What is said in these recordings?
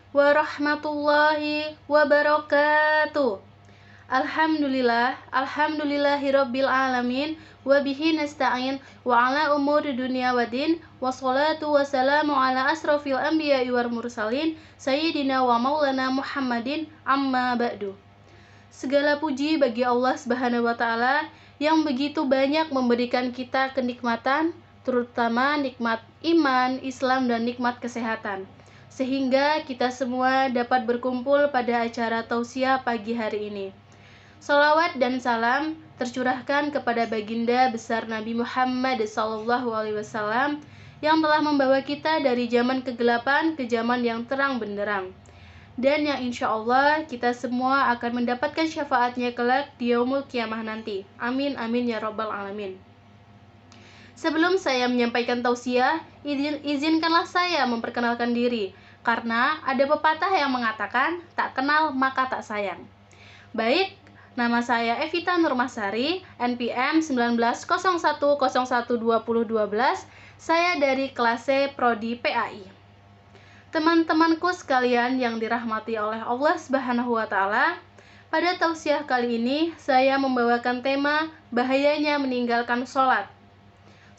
warahmatullahi wabarakatuh. Alhamdulillahirabbil alamin wa bihi nasta'in wa ala umuri dunya waddin wassalatu wassalamu ala asrofil anbiya'i wal mursalin sayyidina wa maulana Muhammadin amma ba'du. Segala puji bagi Allah Subhanahu wa taala yang begitu banyak memberikan kita kenikmatan, terutama nikmat iman, Islam dan nikmat kesehatan, sehingga kita semua dapat berkumpul pada acara tausiah pagi hari ini. Salawat dan salam tercurahkan kepada baginda besar Nabi Muhammad SAW yang telah membawa kita dari zaman kegelapan ke zaman yang terang benderang, dan yang insya Allah kita semua akan mendapatkan syafaatnya kelak di yaumul kiamah nanti. Amin amin ya rabbal alamin. Sebelum saya menyampaikan tausiah, izinkanlah saya memperkenalkan diri, karena ada pepatah yang mengatakan tak kenal maka tak sayang. Baik, nama saya Evita Nurmasari, NPM 1901012012. Saya dari kelas C Prodi PAI. Teman-temanku sekalian yang dirahmati oleh Allah Subhanahu wa taala, pada tausiah kali ini saya membawakan tema bahayanya meninggalkan sholat.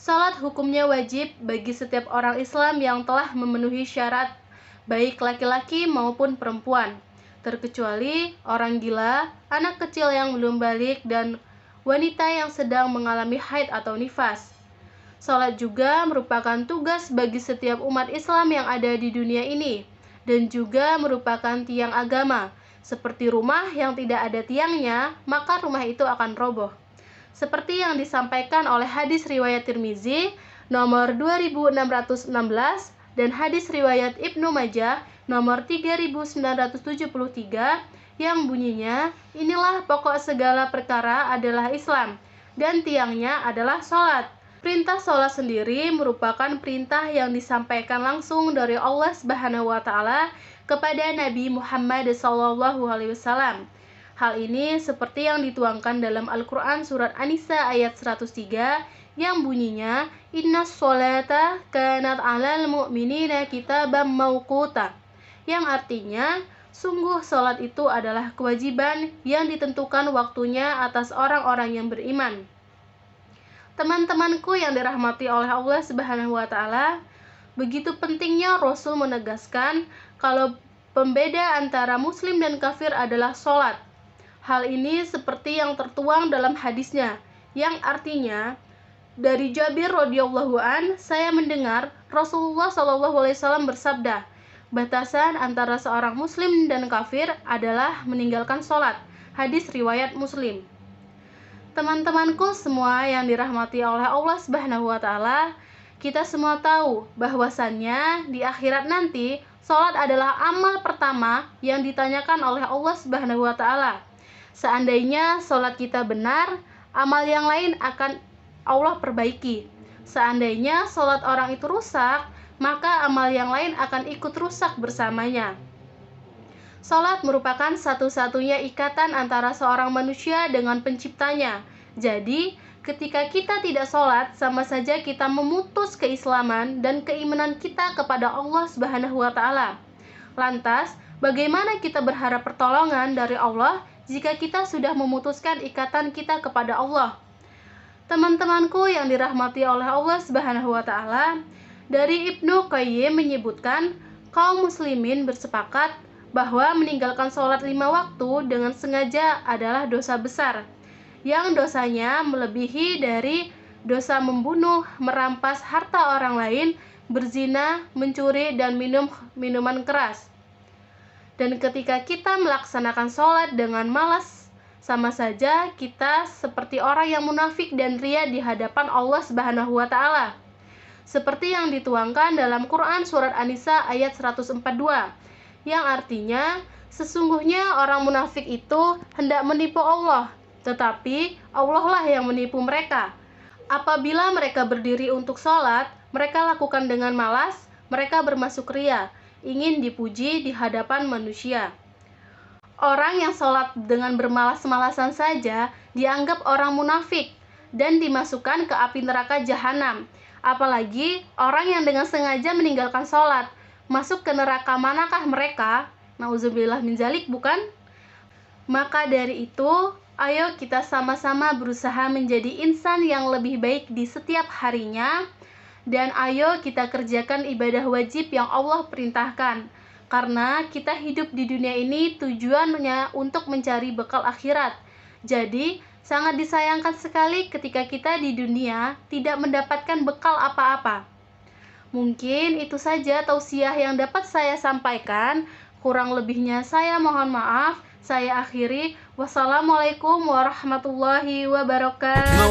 Sholat hukumnya wajib bagi setiap orang Islam yang telah memenuhi syarat, baik laki-laki maupun perempuan, terkecuali orang gila, anak kecil yang belum balik, dan wanita yang sedang mengalami haid atau nifas. Salat juga merupakan tugas bagi setiap umat Islam yang ada di dunia ini, dan juga merupakan tiang agama. Seperti rumah yang tidak ada tiangnya, maka rumah itu akan roboh. Seperti yang disampaikan oleh hadis riwayat Tirmizi nomor 2616 dan hadis riwayat Ibnu Majah nomor 3973 yang bunyinya, inilah pokok segala perkara adalah Islam, dan tiangnya adalah sholat. Perintah sholat sendiri merupakan perintah yang disampaikan langsung dari Allah Subhanahu wa taala kepada Nabi Muhammad SAW. Hal ini seperti yang dituangkan dalam Al-Quran surat An-Nisa ayat 103 yang bunyinya, inna sholata kanat 'alal mu'minina kitaban mauquta, yang artinya sungguh sholat itu adalah kewajiban yang ditentukan waktunya atas orang-orang yang beriman. Teman-temanku yang dirahmati oleh Allah Subhanahu wa taala, begitu pentingnya Rasul menegaskan kalau pembeda antara muslim dan kafir adalah sholat. Hal ini seperti yang tertuang dalam hadisnya, yang artinya dari Jabir radhiyallahu an, saya mendengar Rasulullah SAW bersabda, batasan antara seorang muslim dan kafir adalah meninggalkan sholat. Hadis riwayat Muslim. Teman-temanku semua yang dirahmati oleh Allah Subhanahu wa taala, kita semua tahu bahwasannya di akhirat nanti sholat adalah amal pertama yang ditanyakan oleh Allah Subhanahu wa taala. Seandainya sholat kita benar, amal yang lain akan Allah perbaiki. Seandainya sholat orang itu rusak, maka amal yang lain akan ikut rusak bersamanya. Sholat merupakan satu-satunya ikatan antara seorang manusia dengan penciptanya. Jadi, ketika kita tidak sholat, sama saja kita memutus keislaman dan keimanan kita kepada Allah Subhanahu wa taala. Lantas, bagaimana kita berharap pertolongan dari Allah jika kita sudah memutuskan ikatan kita kepada Allah? Teman-temanku yang dirahmati oleh Allah Subhanahu wa taala, dari Ibnu Qayyim menyebutkan, kaum muslimin bersepakat bahwa meninggalkan sholat 5 waktu dengan sengaja adalah dosa besar, yang dosanya melebihi dari dosa membunuh, merampas harta orang lain, berzina, mencuri, dan minum minuman keras. Dan ketika kita melaksanakan sholat dengan malas, sama saja kita seperti orang yang munafik dan ria di hadapan Allah Subhanahu wa taala. Seperti yang dituangkan dalam Quran surat An-Nisa ayat 142, yang artinya sesungguhnya orang munafik itu hendak menipu Allah, tetapi Allah lah yang menipu mereka. Apabila mereka berdiri untuk sholat, mereka lakukan dengan malas, mereka bermasuk ria, ingin dipuji di hadapan manusia. Orang yang sholat dengan bermalas-malasan saja dianggap orang munafik dan dimasukkan ke api neraka jahanam. Apalagi orang yang dengan sengaja meninggalkan sholat, Masuk ke neraka manakah mereka? Nauzubillah min dzalik, bukan? Maka dari itu, ayo kita sama-sama berusaha menjadi insan yang lebih baik di setiap harinya, dan ayo kita kerjakan ibadah wajib yang Allah perintahkan. Karena kita hidup di dunia ini tujuannya untuk mencari bekal akhirat. Jadi, sangat disayangkan sekali ketika kita di dunia tidak mendapatkan bekal apa-apa. Mungkin itu saja tausiah yang dapat saya sampaikan. Kurang lebihnya saya mohon maaf. Saya akhiri. Wassalamualaikum warahmatullahi wabarakatuh.